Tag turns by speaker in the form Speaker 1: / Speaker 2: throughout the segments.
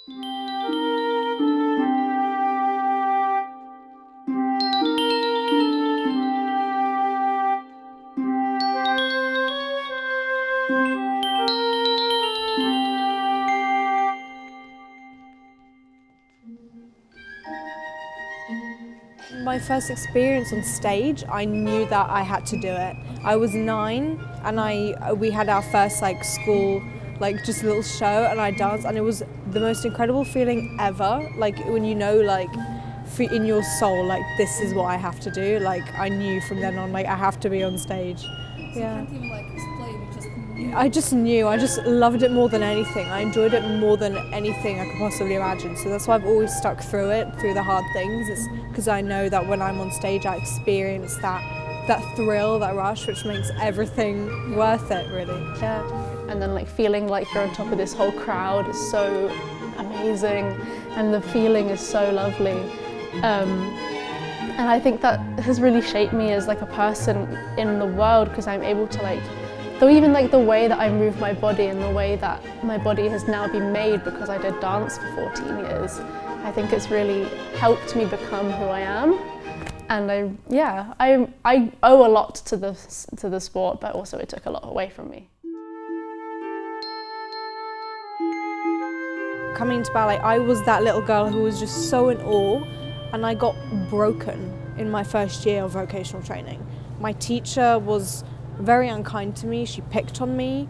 Speaker 1: My first experience on stage, I knew that I had to do it. I was 9 and we had our first school just a little show, and I danced, and it was the most incredible feeling ever. When you know in your soul this is what I have to do. I knew from then on I have to be on stage.
Speaker 2: So you can't even explain, you just knew.
Speaker 1: I just knew. I just loved it more than anything. I enjoyed it more than anything I could possibly imagine. So that's why I've always stuck through it, through the hard things. It's because I know that when I'm on stage, I experience that thrill, that rush, which makes everything worth it, really. Yeah.
Speaker 3: And then feeling like you're on top of this whole crowd is so amazing, and the feeling is so lovely. And I think that has really shaped me as a person in the world, because I'm able to though even the way that I move my body and the way that my body has now been made because I did dance for 14 years, I think it's really helped me become who I am. And I owe a lot to the sport, but also it took a lot away from me.
Speaker 1: Coming to ballet, I was that little girl who was just so in awe, and I got broken in my first year of vocational training. My teacher was very unkind to me. She picked on me.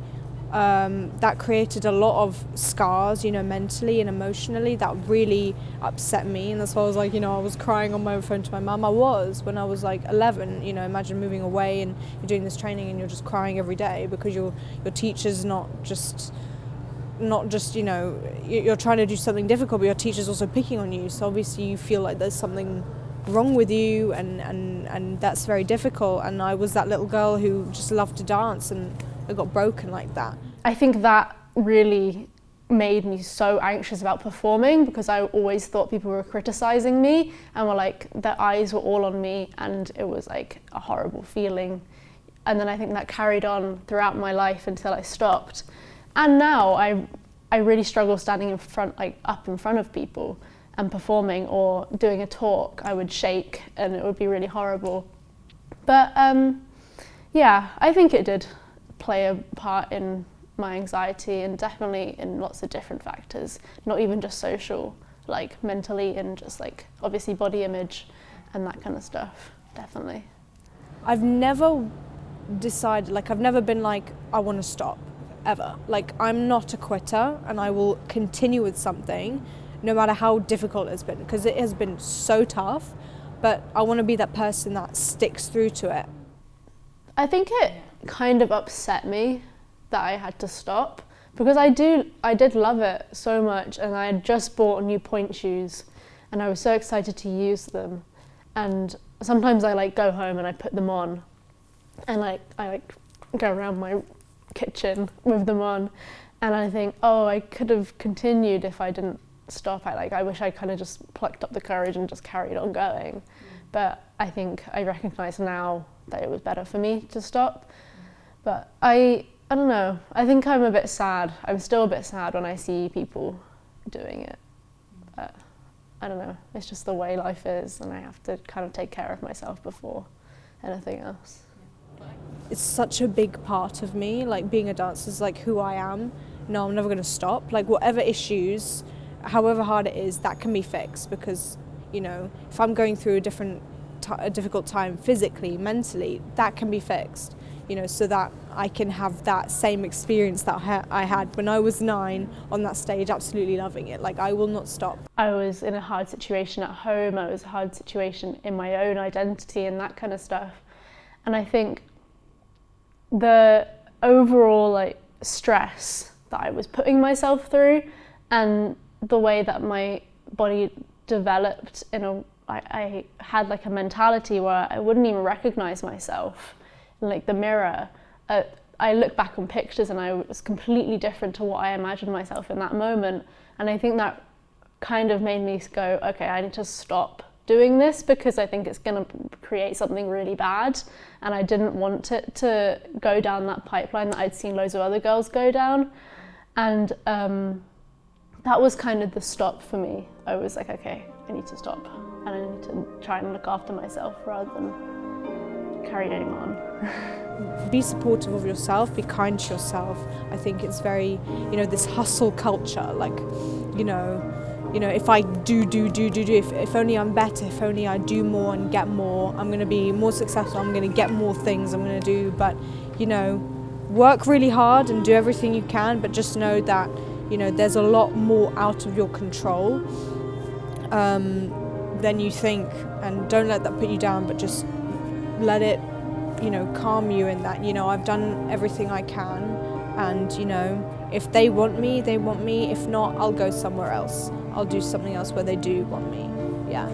Speaker 1: That created a lot of scars, mentally and emotionally, that really upset me. And that's why I was I was crying on my phone to my mum. I was when I was 11. Imagine moving away and you're doing this training and you're just crying every day because your teacher's not just you're trying to do something difficult, but your teacher's also picking on you. So obviously you feel like there's something wrong with you, and that's very difficult. And I was that little girl who just loved to dance, and I got broken like that.
Speaker 3: I think that really made me so anxious about performing, because I always thought people were criticizing me and were their eyes were all on me, and it was a horrible feeling. And then I think that carried on throughout my life until I stopped. And now I really struggle standing in front, up in front of people and performing or doing a talk. I would shake and it would be really horrible. But I think it did play a part in my anxiety, and definitely in lots of different factors, not even just social, mentally, and just obviously body image and that kind of stuff, definitely.
Speaker 1: I've never decided, I've never been I want to stop, ever. I'm not a quitter, and I will continue with something no matter how difficult it's been, because it has been so tough, but I want to be that person that sticks through to it.
Speaker 3: I think it kind of upset me that I had to stop, because I did love it so much, and I had just bought new point shoes and I was so excited to use them. And sometimes I go home and I put them on, and I go around my kitchen with them on, and I think, oh, I could have continued if I didn't stop. I wish I kind of just plucked up the courage and just carried on going. But I think I recognise now that it was better for me to stop. But I don't know, I think I'm a bit sad. I'm still a bit sad when I see people doing it. But I don't know, it's just the way life is, and I have to kind of take care of myself before anything else.
Speaker 1: It's such a big part of me, being a dancer is who I am. No, I'm never going to stop. Whatever issues, however hard it is, that can be fixed, because if I'm going through a difficult time physically, mentally, that can be fixed, so that I can have that same experience that I had when I was 9 on that stage, absolutely loving it. I will not stop.
Speaker 3: I was in a hard situation at home, I was in a hard situation in my own identity and that kind of stuff. And I think the overall stress that I was putting myself through, and the way that my body developed I had a mentality where I wouldn't even recognize myself in the mirror. I look back on pictures and I was completely different to what I imagined myself in that moment. And I think that kind of made me go, okay, I need to stop doing this, because I think it's going to create something really bad, and I didn't want it to go down that pipeline that I'd seen loads of other girls go down. And that was kind of the stop for me. I was like, okay, I need to stop and I need to try and look after myself rather than carrying on.
Speaker 1: Be supportive of yourself, be kind to yourself. I think it's very, this hustle culture, like, if I do, if only I'm better, if only I do more and get more, I'm going to be more successful, I'm going to get more things I'm going to do. But, work really hard and do everything you can, but just know that, there's a lot more out of your control than you think. And don't let that put you down, but just let it, calm you in that, I've done everything I can, and, if they want me, they want me. If not, I'll go somewhere else. I'll do something else where they do want me. Yeah.